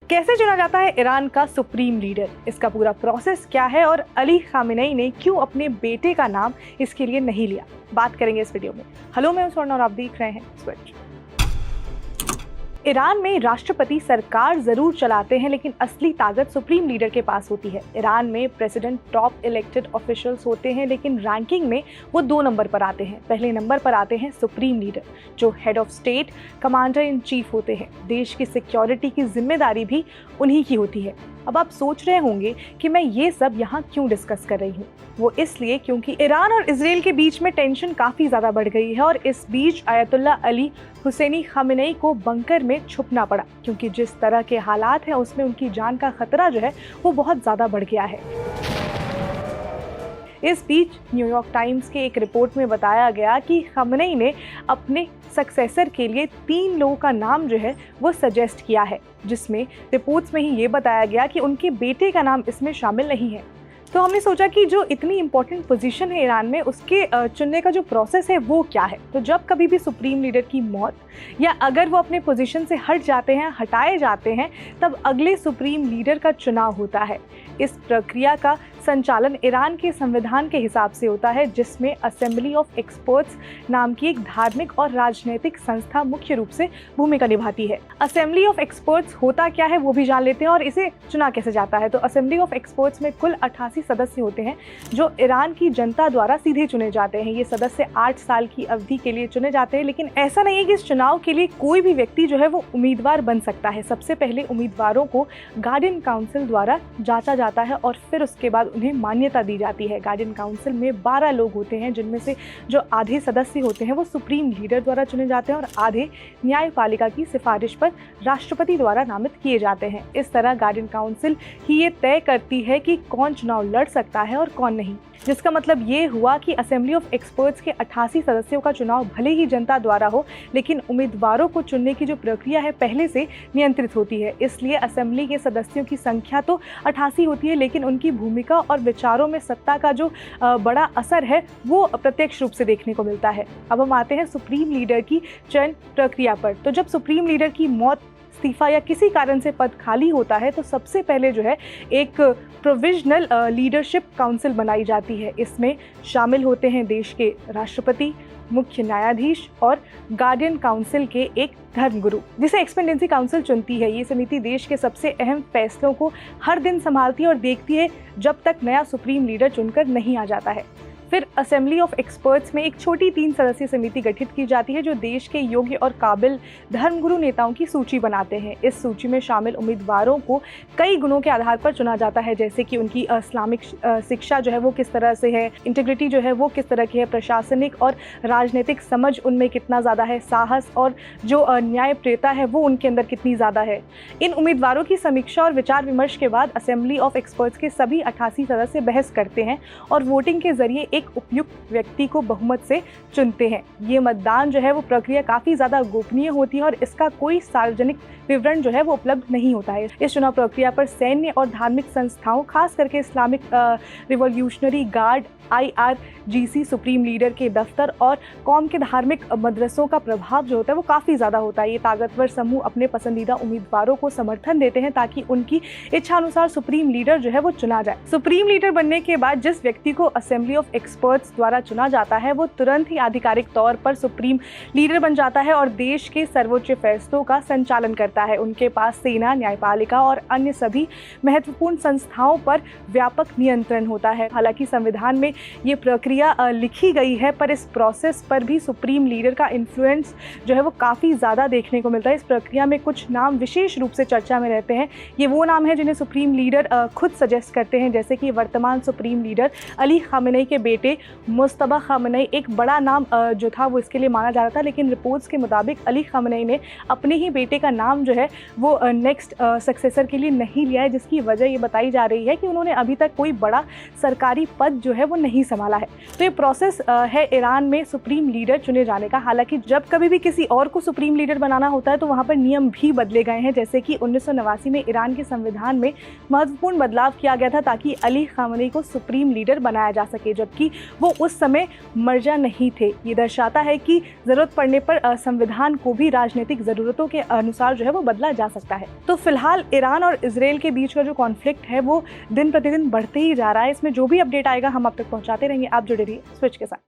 कैसे चुना जाता है ईरान का सुप्रीम लीडर, इसका पूरा प्रोसेस क्या है और अली खामेनेई ने क्यों अपने बेटे का नाम इसके लिए नहीं लिया, बात करेंगे इस वीडियो में। हेलो, मैं हूं स्वर्ण और आप देख रहे हैं स्विच। ईरान में राष्ट्रपति सरकार जरूर चलाते हैं, लेकिन असली ताकत सुप्रीम लीडर के पास होती है। ईरान में प्रेसिडेंट टॉप इलेक्टेड ऑफिशियल्स होते हैं, लेकिन रैंकिंग में वो 2 नंबर पर आते हैं। पहले नंबर पर आते हैं सुप्रीम लीडर, जो head of state, commander in chief होते हैं। देश की सिक्योरिटी की जिम्मेदारी भी उन्हीं की होती है। अब आप सोच रहे होंगे कि मैं ये सब यहाँ क्यों डिस्कस कर रही हूँ। वो इसलिए क्योंकि ईरान और इजराइल के बीच में टेंशन काफ़ी ज़्यादा बढ़ गई है और इस बीच आयतुल्ला अली हुसैनी खामेनेई को बंकर में छुपना पड़ा, क्योंकि जिस तरह के हालात हैं उसमें उनकी जान का खतरा जो है वो बहुत ज़्यादा बढ़ गया है। इस बीच न्यूयॉर्क टाइम्स के एक रिपोर्ट में बताया गया कि खामेनेई ने अपने सक्सेसर के लिए 3 लोगों का नाम जो है वो सजेस्ट किया है, जिसमें रिपोर्ट्स में ही ये बताया गया कि उनके बेटे का नाम इसमें शामिल नहीं है। तो हमने सोचा कि जो इतनी इंपॉर्टेंट पोजीशन है ईरान में, उसके चुनने का जो प्रोसेस है वो क्या है। तो जब कभी भी सुप्रीम लीडर की मौत या अगर वो अपने पोजीशन से हटाए जाते हैं, तब अगले सुप्रीम लीडर का चुनाव होता है। इस प्रक्रिया का संचालन ईरान के संविधान के हिसाब से होता है, जिसमें असेंबली ऑफ एक्सपर्ट्स नाम की एक धार्मिक और राजनीतिक संस्था मुख्य रूप से भूमिका निभाती है। असेंबली ऑफ एक्सपर्ट्स होता क्या है वो भी जान लेते हैं और इसे चुना कैसे जाता है। तो असेंबली ऑफ एक्सपर्ट्स में कुल 88 सदस्य होते हैं, जो ईरान की जनता द्वारा सीधे चुने जाते हैं। ये सदस्य 8 साल की अवधि के लिए चुने जाते हैं, लेकिन ऐसा नहीं है कि इस चुनाव के लिए कोई भी व्यक्ति जो है वो उम्मीदवार बन सकता है। सबसे पहले उम्मीदवारों को गार्डियन काउंसिल द्वारा जांचा जाता है और फिर उसके बाद उन्हें मान्यता दी जाती है। गार्डियन काउंसिल में 12 लोग होते हैं, जिनमें से जो आधे सदस्य होते हैं वो सुप्रीम लीडर द्वारा चुने जाते हैं और आधे न्यायपालिका की सिफारिश पर राष्ट्रपति द्वारा नामित किए जाते हैं। इस तरह गार्डियन काउंसिल ही ये तय करती है कि कौन चुनाव लड़ सकता है और कौन नहीं, जिसका मतलब ये हुआ कि असेंबली ऑफ एक्सपर्ट्स के 88 सदस्यों का चुनाव भले ही जनता द्वारा हो, लेकिन उम्मीदवारों को चुनने की जो प्रक्रिया है पहले से नियंत्रित होती है। इसलिए असेंबली के सदस्यों की संख्या तो 88 होती है, लेकिन उनकी भूमिका और विचारों में सत्ता का जो बड़ा असर है वो प्रत्यक्ष रूप से देखने को मिलता है। अब हम आते हैं सुप्रीम लीडर की चयन प्रक्रिया पर। तो जब सुप्रीम लीडर की मौत, इस्तीफा या किसी कारण से पद खाली होता है, तो सबसे पहले जो है एक प्रोविजनल लीडरशिप काउंसिल बनाई जाती है। इसमें शामिल होते हैं देश के राष्ट्रपति, मुख्य न्यायाधीश और गार्डियन काउंसिल के एक धर्मगुरु, जिसे एक्सपेंडेंसी काउंसिल चुनती है। ये समिति देश के सबसे अहम फैसलों को हर दिन संभालती है और देखती है जब तक नया सुप्रीम लीडर चुनकर नहीं आ जाता है। फिर असेंबली ऑफ एक्सपर्ट्स में एक छोटी 3 सदस्यीय समिति गठित की जाती है, जो देश के योग्य और काबिल धर्मगुरु नेताओं की सूची बनाते हैं। इस सूची में शामिल उम्मीदवारों को कई गुणों के आधार पर चुना जाता है, जैसे कि उनकी इस्लामिक शिक्षा जो है वो किस तरह से है, इंटीग्रिटी जो है वो किस तरह की है, प्रशासनिक और राजनीतिक समझ उनमें कितना ज़्यादा है, साहस और जो न्यायप्रियता है वो उनके अंदर कितनी ज़्यादा है। इन उम्मीदवारों की समीक्षा और विचार विमर्श के बाद असेंबली ऑफ एक्सपर्ट्स के सभी 88 सदस्य बहस करते हैं और वोटिंग के जरिए एक उपयुक्त व्यक्ति को बहुमत से चुनते हैं। ये मतदान जो है वो प्रक्रिया काफ़ी ज़्यादा गोपनीय होती है और इसका कोई सार्वजनिक विवरण जो है वो उपलब्ध नहीं होता है। इस चुनाव प्रक्रिया पर सैन्य और धार्मिक संस्थाओं, खास करके Islamic revolutionary guard IRGC, supreme leader के दफ्तर और कौम के धार्मिक मदरसों का प्रभाव जो होता है वो काफ़ी ज़्यादा होता है। ये ताकतवर समूह अपने पसंदीदा उम्मीदवारों को समर्थन देते हैं ताकि उनकी इच्छानुसार सुप्रीम लीडर जो है वो चुना जाए। सुप्रीम लीडर बनने के बाद जिस व्यक्ति को असेंबली ऑफ एक्सपर्ट्स द्वारा चुना जाता है, वो तुरंत ही आधिकारिक तौर पर सुप्रीम लीडर बन जाता है और देश के सर्वोच्च फैसलों का संचालन करता है। उनके पास सेना, न्यायपालिका और अन्य सभी महत्वपूर्ण संस्थाओं पर व्यापक नियंत्रण होता है। हालांकि संविधान में ये प्रक्रिया लिखी गई है, पर इस प्रोसेस पर भी सुप्रीम लीडर का इन्फ्लुएंस जो है वो काफ़ी ज़्यादा देखने को मिलता है। इस प्रक्रिया में कुछ नाम विशेष रूप से चर्चा में रहते हैं। ये वो नाम है जिन्हें सुप्रीम लीडर खुद सजेस्ट करते हैं, जैसे कि वर्तमान सुप्रीम लीडर अली खामेनेई के बेटे मुस्तबा खामेनेई एक बड़ा नाम जो था वो इसके लिए माना जा रहा था, लेकिन रिपोर्ट्स के मुताबिक अली खामेनेई ने अपने ही बेटे का नाम जो है वो नेक्स्ट सक्सेसर के लिए नहीं लिया है, जिसकी वजह ये बताई जा रही है कि उन्होंने अभी तक कोई बड़ा सरकारी पद जो है वो नहीं संभाला है। तो ये प्रोसेस है ईरान में सुप्रीम लीडर चुने जाने का। हालांकि जब कभी भी किसी और को सुप्रीम लीडर बनाना होता है तो वहाँ पर नियम भी बदले गए हैं, जैसे कि 1989 में ईरान के संविधान में महत्वपूर्ण बदलाव किया गया था ताकि अली खामेनेई को सुप्रीम लीडर बनाया जा सके, जबकि थी वो उस समय मर्जा नहीं थे। ये दर्शाता है कि ज़रूरत पड़ने पर संविधान को भी राजनीतिक ज़रूरतों के अनुसार जो है वो बदला जा सकता है। तो फिलहाल ईरान और इजराइल के बीच का जो कॉन्फ्लिक्ट है वो दिन प्रतिदिन बढ़ते ही जा रहा है। इसमें जो भी अपडेट आएगा हम आप तक पहुंचाते रहेंगे। आप जुड़े रहिए स्विच के साथ।